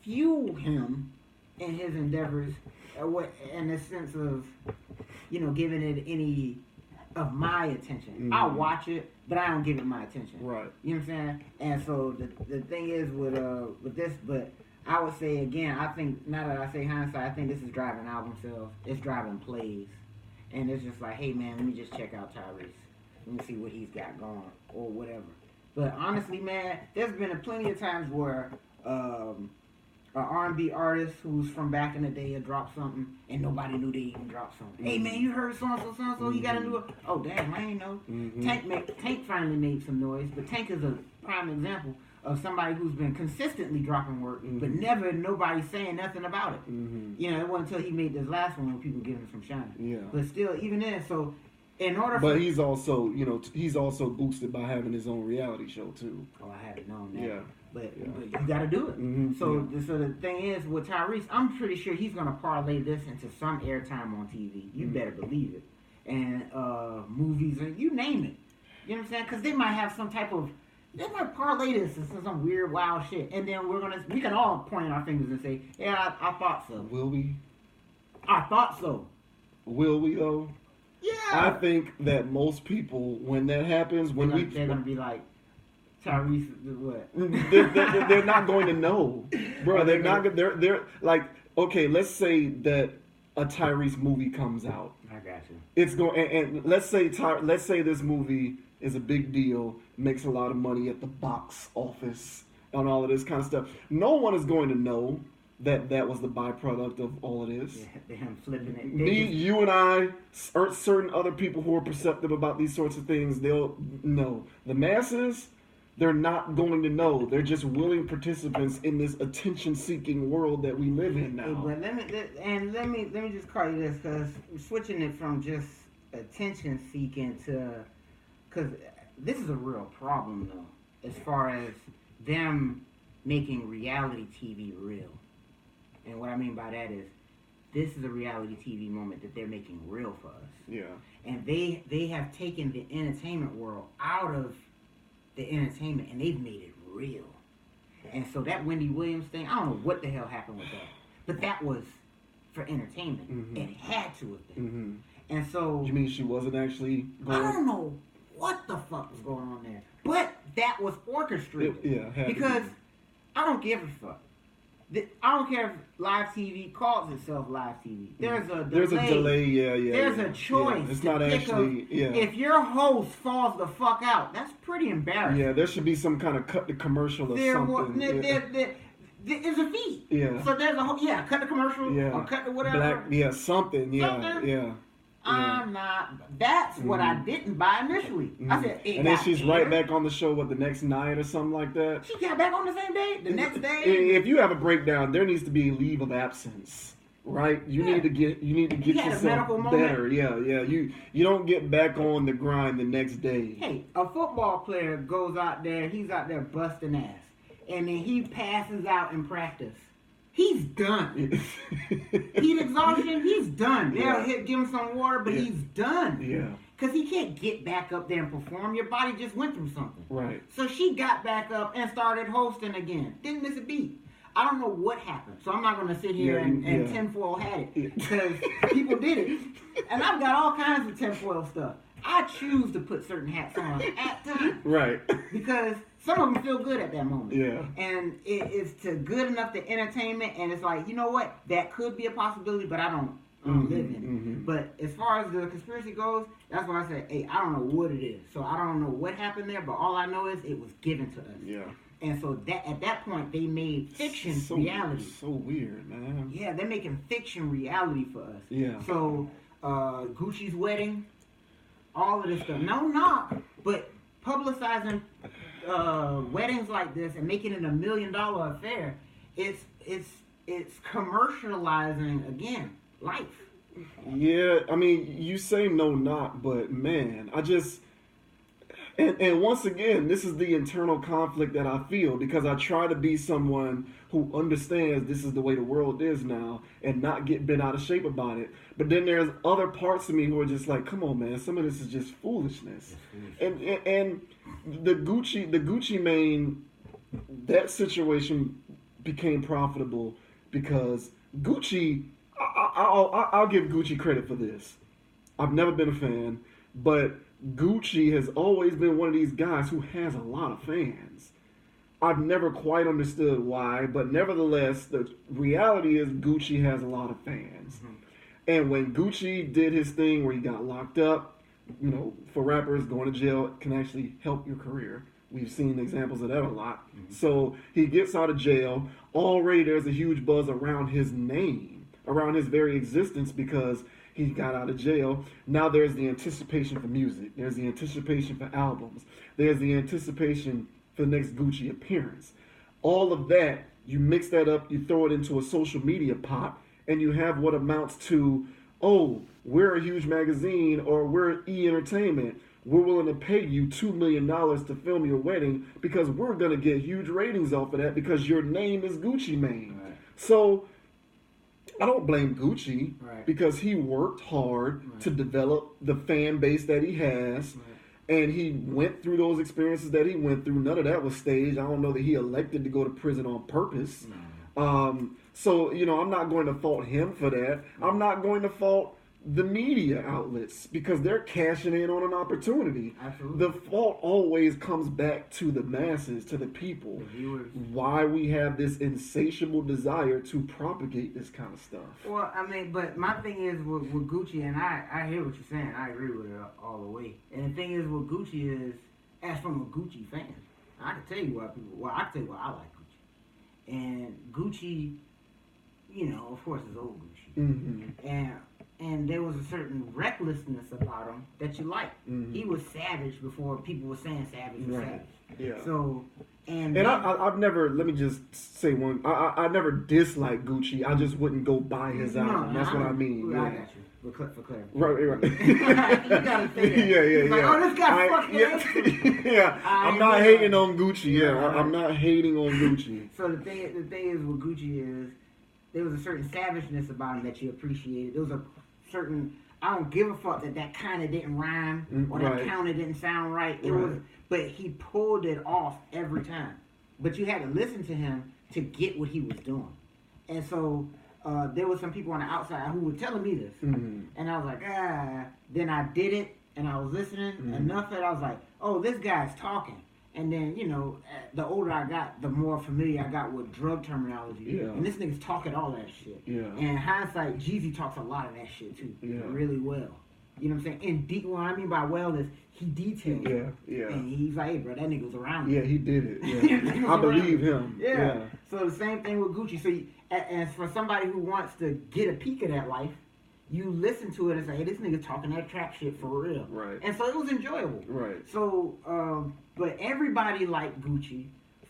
fuel him in his endeavors, in the sense of, giving it any of my attention. Mm-hmm. I'll watch it, but I don't give it my attention. Right. You know what I'm saying? And so the thing is with this, but I would say again, I think now that I say hindsight, I think this is driving album sales. It's driving plays, and it's just like, hey man, let me just check out Tyrese. Let me see what he's got going or whatever. But honestly, man, there's been plenty of times where an R&B artist who's from back in the day had dropped something and nobody knew they even dropped something. Hey man, you heard so-and-so, he got a new... Oh damn, I ain't know. Tank finally made some noise, but Tank is a prime example of somebody who's been consistently dropping work, but never nobody saying nothing about it. It wasn't until he made this last one when people giving him some shine. Yeah. But still, even then, so in order for... But he's also, he's also boosted by having his own reality show too. Oh, I haven't known that. Yeah. But you got to do it. So the thing is, with Tyrese, I'm pretty sure he's going to parlay this into some airtime on TV. You better believe it. And movies, and you name it. You know what I'm saying? Because they might have some type of... They might parlay this into some weird, wild shit. And then we can all point our fingers and say, yeah, I thought so. Will we? I thought so. Will we, though? Yeah. I think that most people, when that happens, they're going to be like, Tyrese, what? they're not going to know, bro. They're not. They're like, okay, let's say that a Tyrese movie comes out. I got you. It's going, and let's say this movie is a big deal, makes a lot of money at the box office, and all of this kind of stuff. No one is going to know that was the byproduct of all of this. Yeah, him flipping it. You and I, or certain other people who are perceptive about these sorts of things, they'll know. The masses, they're not going to know. They're just willing participants in this attention-seeking world that we live in now. But let me just call you this, because switching it from just attention-seeking to, because this is a real problem though, as far as them making reality TV real. And what I mean by that is, this is a reality TV moment that they're making real for us. Yeah. And they have taken the entertainment world out of the entertainment, and they've made it real. And so that Wendy Williams thing, I don't know what the hell happened with that, but that was for entertainment. It had to have been. And so... You mean she wasn't actually going... I don't know what the fuck was going on there, but that was orchestrated. Because I don't give a fuck. I don't care if live TV calls itself live TV. There's a delay. There's a choice. It's not actually. If your host falls the fuck out, that's pretty embarrassing. Yeah, there should be some kind of cut the commercial or something. It's a fee. Yeah. So there's a cut the commercial or cut the whatever. Something. Yeah. I'm not. That's what I didn't buy initially. I said, and then she's right back on the show the next night or something like that. She got back on the same day, the next day. If you have a breakdown, there needs to be a leave of absence, right? You need to get yourself better. Yeah. You don't get back on the grind the next day. Hey, a football player goes out there, he's out there busting ass, and then he passes out in practice. He's done. Heat exhaustion, he's done. They'll give him some water, but he's done. Yeah. Because he can't get back up there and perform. Your body just went through something. Right. So she got back up and started hosting again. Didn't miss a beat. I don't know what happened. So I'm not going to sit here and tinfoil hat it. Because people did it. And I've got all kinds of tinfoil stuff. I choose to put certain hats on at times. Right. Because some of them feel good at that moment. Yeah. And it's good enough to entertainment, and it's like, you know what? That could be a possibility, but I don't live in it. But as far as the conspiracy goes, that's why I said, hey, I don't know what it is. So I don't know what happened there, but all I know is it was given to us. Yeah. And so that at that point, they made fiction reality. So weird, man. Yeah, they're making fiction reality for us. Yeah. So Gucci's wedding, all of this stuff. No knock, but publicizing weddings like this and making it $1 million affair, it's commercializing again life. Yeah, I mean, you say no knock, but man, I just and once again, this is the internal conflict that I feel, because I try to be someone who understands this is the way the world is now and not get bent out of shape about it. But then there's other parts of me who are just like, come on, man, some of this is just foolishness. And the Gucci Mane, that situation became profitable because Gucci. I'll give Gucci credit for this. I've never been a fan, but Gucci has always been one of these guys who has a lot of fans. I've never quite understood why, but nevertheless, the reality is Gucci has a lot of fans. Mm-hmm. And when Gucci did his thing where he got locked up, you know, for rappers, going to jail can actually help your career. We've seen examples of that a lot. Mm-hmm. So he gets out of jail. Already there's a huge buzz around his name, around his very existence, because he got out of jail. Now there's the anticipation for music. There's the anticipation for albums. There's the anticipation for the next Gucci appearance. All of that, you mix that up, you throw it into a social media pot, and you have what amounts to, oh, we're a huge magazine, or we're E! Entertainment. We're willing to pay you $2 million to film your wedding because we're going to get huge ratings off of that because your name is Gucci Mane. Right. So I don't blame Gucci because he worked hard to develop the fan base that he has. And he went through those experiences that he went through. None of that was staged. I don't know that he elected to go to prison on purpose. So, you know, I'm not going to fault him for that. I'm not going to fault the media outlets because they're cashing in on an opportunity. Absolutely. The fault always comes back to the masses, to the people. The viewers. Why we have this insatiable desire to propagate this kind of stuff. Well, I mean, but my thing is with Gucci, and I hear what you're saying. I agree with it all the way. And the thing is with Gucci is, as from a Gucci fan, I can tell you why people. Well, I can tell you why I like Gucci. And Gucci, you know, of course, is old Gucci. Mm-hmm. And there was a certain recklessness about him that you liked. Mm-hmm. He was savage before people were saying savage was savage. Yeah. So, and I've never, let me just say one, I never disliked Gucci. I just wouldn't go buy his album. That's what I mean. I got you. For clarity. Right. You gotta say that. Yeah. Like, oh, this guy fucking Yeah. I'm not hating on Gucci. I'm not hating on Gucci. So the thing is with Gucci is, there was a certain savageness about him that you appreciated. There was a certain, I don't give a fuck that kind of didn't rhyme or that counter didn't sound right. It was, but he pulled it off every time. But you had to listen to him to get what he was doing. And so there was some people on the outside who were telling me this, and I was like, Then I did it, and I was listening enough that I was like, oh, this guy's talking. And then, you know, the older I got, the more familiar I got with drug terminology. Yeah. And this nigga's talking all that shit. Yeah. And in hindsight, Jeezy talks a lot of that shit too. Yeah. Really well. You know what I'm saying? And what I mean by well is he detailed it. Yeah. And he's like, hey, bro, that nigga was around me. Yeah, he did it. Yeah. I believe him. Yeah. So the same thing with Gucci. So as for somebody who wants to get a peek of that life, you listen to it and say, hey, this nigga talking that trap shit for real. Right. And so it was enjoyable. Right. So, but everybody liked Gucci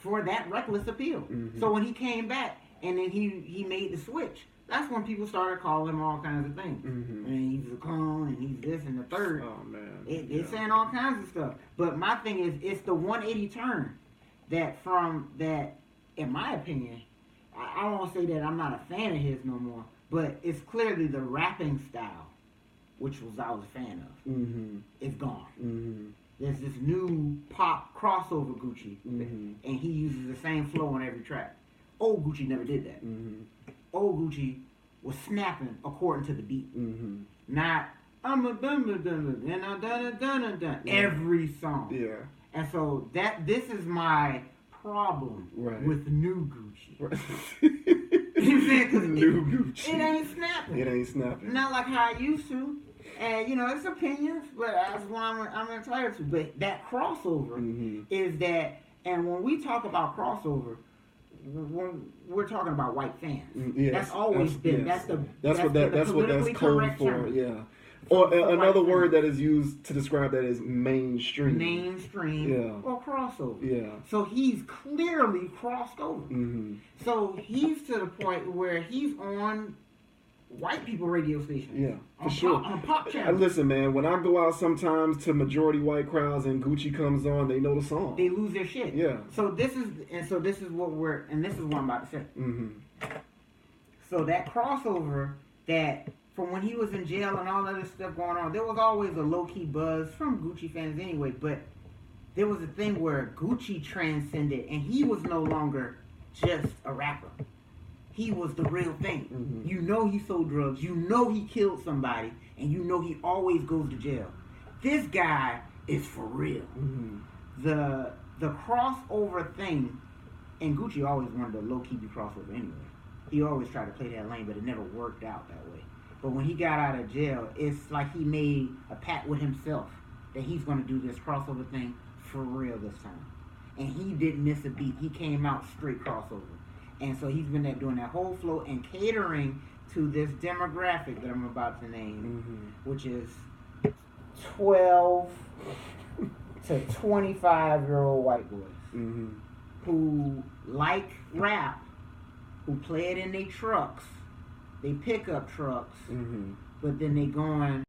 for that reckless appeal. Mm-hmm. So when he came back and then he made the switch, that's when people started calling him all kinds of things. Mm-hmm. And he's a clone and he's this and the third. Oh, man. They're saying all kinds of stuff. But my thing is, it's the 180 turn that in my opinion, I don't want to say that I'm not a fan of his no more, but it's clearly the rapping style, which I was a fan of. Mm-hmm. It's gone. Mm-hmm. There's this new pop crossover Gucci, and he uses the same flow on every track. Old Gucci never did that. Mm-hmm. Old Gucci was snapping according to the beat, not I'm a dun dun dun and I dun dun dun every song. Yeah, and so this is my problem with new Gucci. Right. You know what I'm saying? New Gucci. It ain't snapping. It ain't snapping. Not like how I used to. And, you know, it's opinions, but that's what I'm entitled to. But that crossover is that, and when we talk about crossover, when we're talking about white fans. Yes, that's always been. Yes. That's what that's code for. Term. Yeah. Or another word that is used to describe that is mainstream. Mainstream or crossover. Yeah. So he's clearly crossed over. Mm-hmm. So he's to the point where he's on white people radio stations. Yeah, for sure. On pop channels. Listen, man, when I go out sometimes to majority white crowds and Gucci comes on, they know the song. They lose their shit. Yeah. So this is what I'm about to say. Mm-hmm. So that crossover that from when he was in jail and all that other stuff going on, there was always a low-key buzz from Gucci fans anyway, but there was a thing where Gucci transcended and he was no longer just a rapper. He was the real thing. Mm-hmm. You know he sold drugs. You know he killed somebody. And you know he always goes to jail. This guy is for real. Mm-hmm. The crossover thing, and Gucci always wanted to low-key be crossover anyway. He always tried to play that lane, but it never worked out that way. But when he got out of jail, it's like he made a pact with himself that he's going to do this crossover thing for real this time. And he didn't miss a beat. He came out straight crossover. And so he's been there doing that whole flow and catering to this demographic that I'm about to name, which is 12 to 25-year-old white boys who like rap, who play it in their trucks, they pickup trucks, but then they going